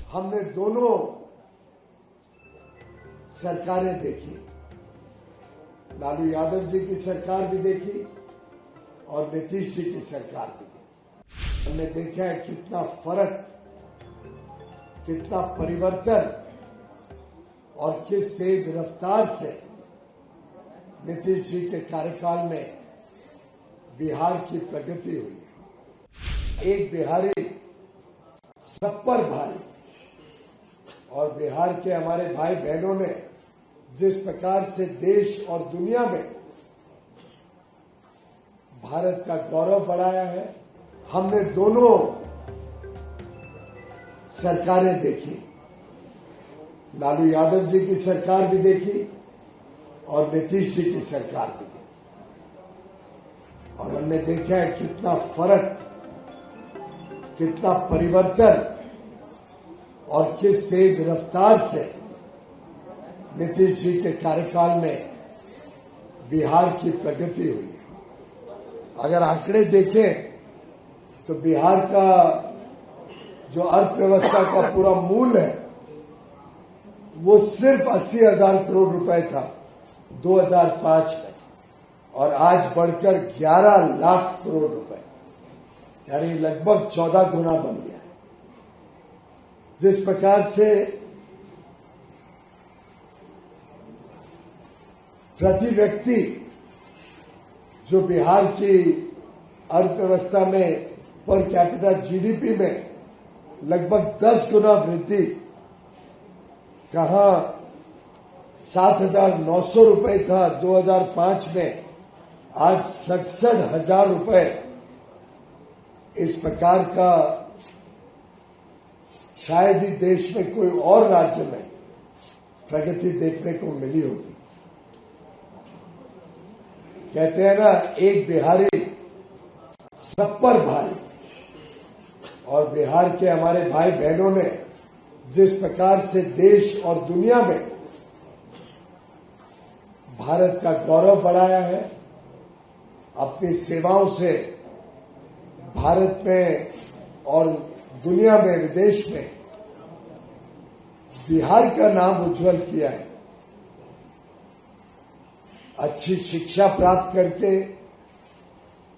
हमने दोनों सरकारें देखी, लालू यादव जी की सरकार भी देखी और नीतीश जी की सरकार भी देखी। हमने देखा है कितना फर्क, कितना परिवर्तन और किस तेज रफ्तार से नीतीश जी के कार्यकाल में बिहार की प्रगति हुई। एक बिहारी सब पर भारी, और बिहार के हमारे भाई बहनों ने जिस प्रकार से देश और दुनिया में भारत का गौरव बढ़ाया है, हमने दोनों सरकारें देखी, लालू यादव जी की सरकार भी देखी और नीतीश जी की सरकार भी देखी। और हमने देखा है कितना फर्क, कितना परिवर्तन और किस तेज रफ्तार से नीतीश जी के कार्यकाल में बिहार की प्रगति हुई। अगर आंकड़े देखें तो बिहार का जो अर्थव्यवस्था का पूरा मूल है वो सिर्फ 80,000 करोड़ रुपए था 2005 में, और आज बढ़कर 11 लाख करोड़ रुपए, यानी लगभग 14 गुना बन गया है। जिस प्रकार से प्रति व्यक्ति जो बिहार की अर्थव्यवस्था में पर कैपिटा जीडीपी में लगभग 10 गुना वृद्धि, कहां 7,900 रुपए था 2005 में, आज 67,000 रुपए। इस प्रकार का शायद ही देश में कोई और राज्य में प्रगति देखने को मिली होगी। कहते हैं ना, एक बिहारी सब पर भारी, और बिहार के हमारे भाई बहनों ने जिस प्रकार से देश और दुनिया में भारत का गौरव बढ़ाया है, अपनी सेवाओं से भारत में और दुनिया में, विदेश में बिहार का नाम उज्जवल किया है। अच्छी शिक्षा प्राप्त करके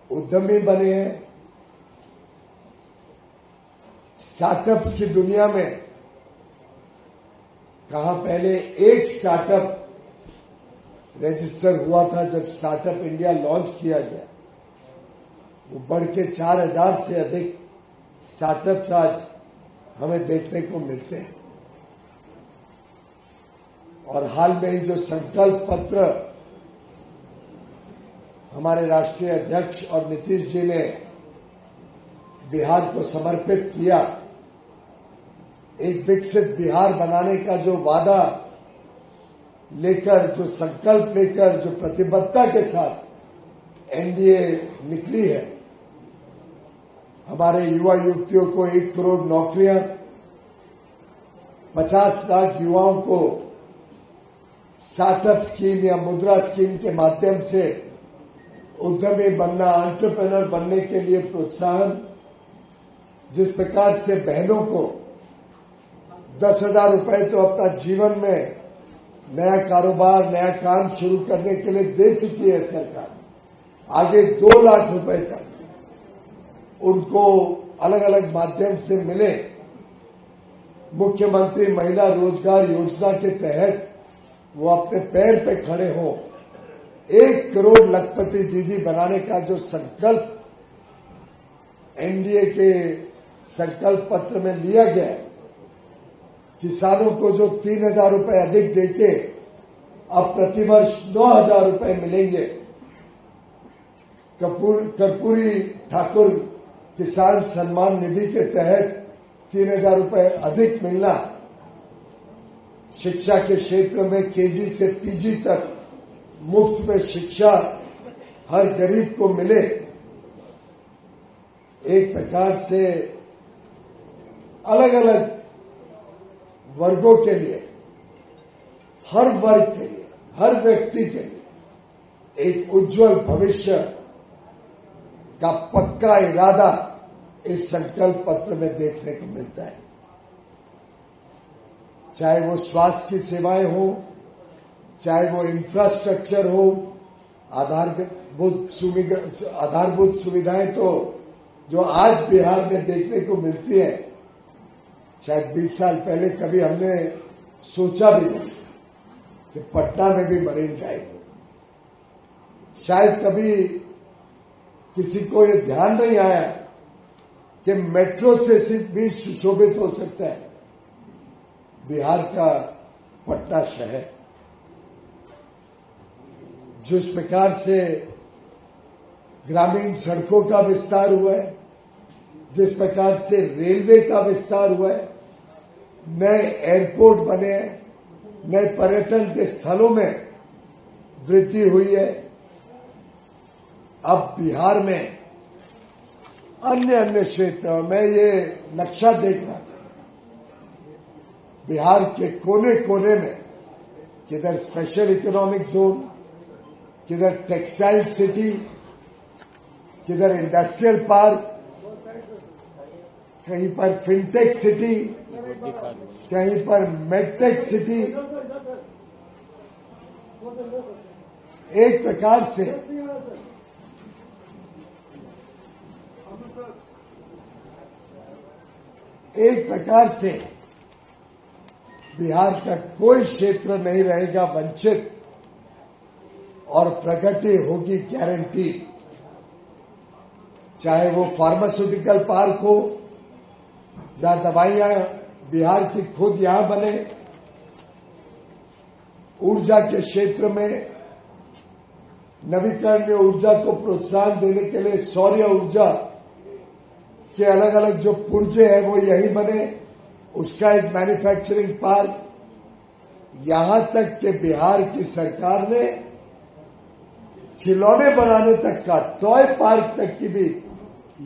उद्यमी बने हैं। स्टार्टअप्स की दुनिया में कहां पहले एक स्टार्टअप रजिस्टर हुआ था जब स्टार्टअप इंडिया लॉन्च किया गया, वो बढ़ के 4,000 से अधिक स्टार्टअप्स आज हमें देखने को मिलते हैं। और हाल में ही जो संकल्प पत्र हमारे राष्ट्रीय अध्यक्ष और नीतीश जी ने बिहार को समर्पित किया, एक विकसित बिहार बनाने का जो वादा लेकर, जो संकल्प लेकर, जो प्रतिबद्धता के साथ एनडीए निकली है, हमारे युवा युवतियों को 1 करोड़ नौकरियां, 50 लाख युवाओं को स्टार्टअप स्कीम या मुद्रा स्कीम के माध्यम से उद्यमी बनना, एंटरप्रेन्योर बनने के लिए प्रोत्साहन, जिस प्रकार से बहनों को 10,000 रुपए तो अपना जीवन में नया कारोबार, नया काम शुरू करने के लिए दे चुकी है सरकार, आगे 2 लाख रुपए तक उनको अलग अलग माध्यम से मिले। मुख्यमंत्री महिला रोजगार योजना के तहत वो अपने पैर पे खड़े हो, 1 करोड़ लखपति दीदी बनाने का जो संकल्प एनडीए के संकल्प पत्र में लिया गया है, किसानों को जो 3,000 रुपए अधिक देके अब प्रतिवर्ष 9,000 रुपए मिलेंगे। कर्पूरी ठाकुर किसान सम्मान निधि के तहत 3,000 रुपए अधिक मिलना, शिक्षा के क्षेत्र में केजी से पीजी तक मुफ्त में शिक्षा हर गरीब को मिले। एक प्रकार से अलग अलग वर्गों के लिए, हर वर्ग के लिए, हर व्यक्ति के लिए एक उज्जवल भविष्य का पक्का इरादा इस संकल्प पत्र में देखने को मिलता है। चाहे वो स्वास्थ्य की सेवाएं हो, चाहे वो इंफ्रास्ट्रक्चर हो, आधारभूत सुविधाएं तो जो आज बिहार में देखने को मिलती है, शायद 20 साल पहले कभी हमने सोचा भी नहीं कि पटना में भी मरीन ड्राइव हो। शायद कभी किसी को ये ध्यान नहीं आया कि मेट्रो से सिर्फ भी सुशोभित हो सकता है बिहार का पटना शहर। जिस प्रकार से ग्रामीण सड़कों का विस्तार हुआ है, जिस प्रकार से रेलवे का विस्तार हुआ है, नए एयरपोर्ट बने हैं, नए पर्यटन के स्थलों में वृद्धि हुई है। अब बिहार में अन्य क्षेत्रों में ये नक्शा देख रहा था, बिहार के कोने कोने में किधर स्पेशल इकोनॉमिक जोन, किधर टेक्सटाइल सिटी, किधर इंडस्ट्रियल पार्क, कहीं पर फिनटेक सिटी, कहीं पर मेडटेक सिटी। एक प्रकार से बिहार का कोई क्षेत्र नहीं रहेगा वंचित और प्रगति होगी गारंटी। चाहे वो फार्मास्यूटिकल पार्क हो, जहां दवाइयां बिहार की खुद यहां बने, ऊर्जा के क्षेत्र में नवीकरणीय ऊर्जा को प्रोत्साहन देने के लिए सौर ऊर्जा के अलग अलग जो पुर्जे हैं वो यही बने, उसका एक मैन्युफैक्चरिंग पार्क। यहां तक कि बिहार की सरकार ने खिलौने बनाने तक का टॉय पार्क तक की भी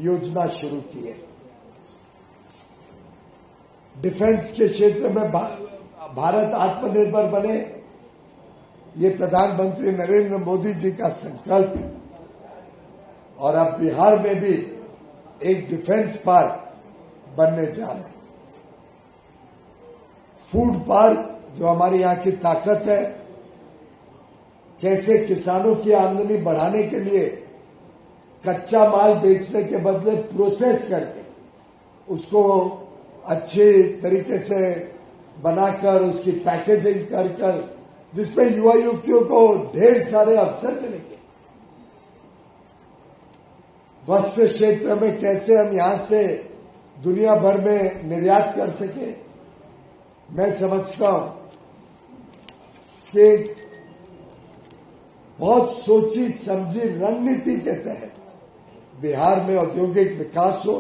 योजना शुरू की है। डिफेंस के क्षेत्र में भारत आत्मनिर्भर बने, ये प्रधानमंत्री नरेंद्र मोदी जी का संकल्प है। और अब बिहार में भी एक डिफेंस पार्क बनने जा रहा है। फूड पार्क जो हमारी यहां की ताकत है, कैसे किसानों की आमदनी बढ़ाने के लिए कच्चा माल बेचने के बदले प्रोसेस करके उसको अच्छे तरीके से बनाकर उसकी पैकेजिंग कर जिसपे युवा युवतियों को ढेर सारे अवसर मिलेंगे। वस्त्र क्षेत्र में कैसे हम यहां से दुनिया भर में निर्यात कर सके। मैं समझता हूं कि बहुत सोची समझी रणनीति के तहत बिहार में औद्योगिक विकास हो,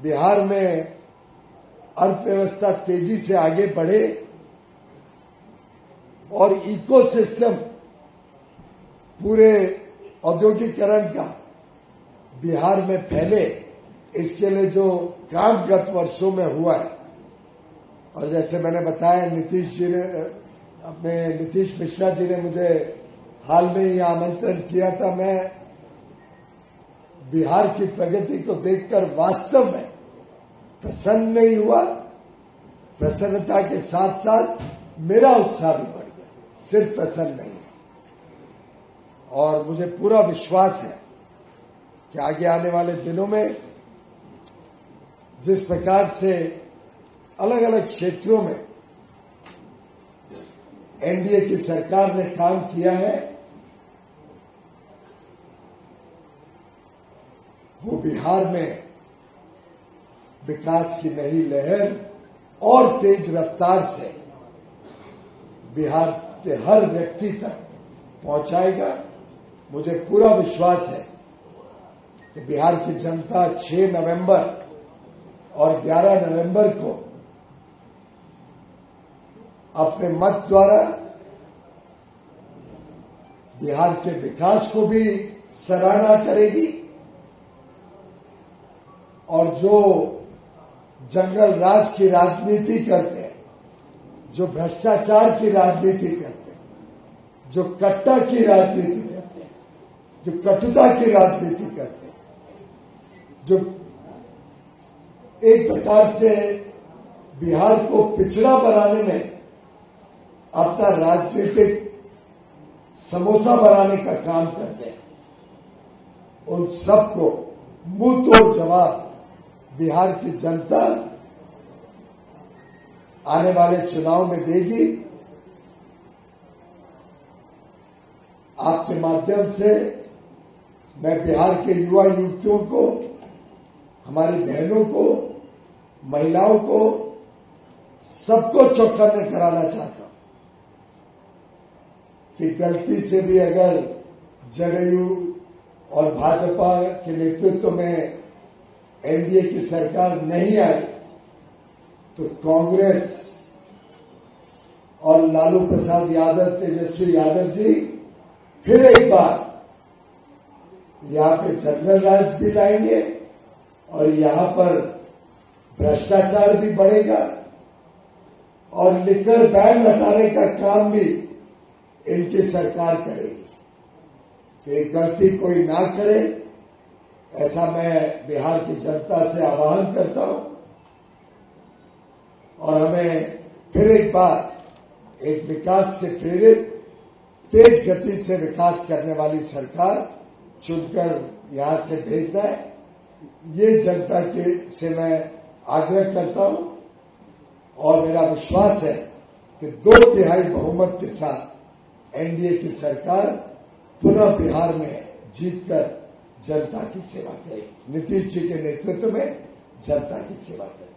बिहार में अर्थव्यवस्था तेजी से आगे बढ़े और इकोसिस्टम पूरे औद्योगिकरण का बिहार में फैले। इसके लिए जो काम गत वर्षों में हुआ है, और जैसे मैंने बताया नीतीश मिश्रा जी ने मुझे हाल में ही आमंत्रण किया था। मैं बिहार की प्रगति को देखकर वास्तव में प्रसन्न नहीं हुआ, प्रसन्नता के साथ साथ मेरा उत्साह भी बढ़ गया, सिर्फ प्रसन्न नहीं। और मुझे पूरा विश्वास है कि आगे आने वाले दिनों में जिस प्रकार से अलग अलग क्षेत्रों में एनडीए की सरकार ने काम किया है, वो बिहार में विकास की नई लहर और तेज रफ्तार से बिहार के हर व्यक्ति तक पहुंचाएगा। मुझे पूरा विश्वास है कि बिहार की जनता 6 नवंबर और 11 नवंबर को अपने मत द्वारा बिहार के विकास को भी सराहना करेगी और जो जंगल राज की राजनीति करते हैं, जो भ्रष्टाचार की राजनीति करते हैं, जो कट्टा की राजनीति करते हैं, जो कटुता की राजनीति करते हैं, जो एक प्रकार से बिहार को पिछड़ा बनाने में अपना राजनीतिक समोसा बनाने का काम करते हैं, उन सबको मुंह तोड़ जवाब बिहार की जनता आने वाले चुनाव में देगी। आपके माध्यम से मैं बिहार के युवा युवतियों को, हमारी बहनों को, महिलाओं को, सबको चौकन्ने कराना चाहता हूं कि गलती से भी अगर जदयू और भाजपा के नेतृत्व में एनडीए की सरकार नहीं आई तो कांग्रेस और लालू प्रसाद यादव, तेजस्वी यादव जी फिर एक बार यहां पे जनरल राज भी लाएंगे और यहां पर भ्रष्टाचार भी बढ़ेगा और लिकर बैन हटाने का काम भी इनकी सरकार करेगी। कि गलती कोई ना करे, ऐसा मैं बिहार की जनता से आह्वान करता हूं और हमें फिर एक बार एक विकास से प्रेरित, तेज गति से विकास करने वाली सरकार चुनकर यहां से भेजना है, ये जनता के से मैं आग्रह करता हूं और मेरा विश्वास है कि 2/3 बहुमत के साथ एनडीए की सरकार पुनः बिहार में जीतकर जनता की सेवा करेगी, नीतीश जी के नेतृत्व में जनता की सेवा करेगी।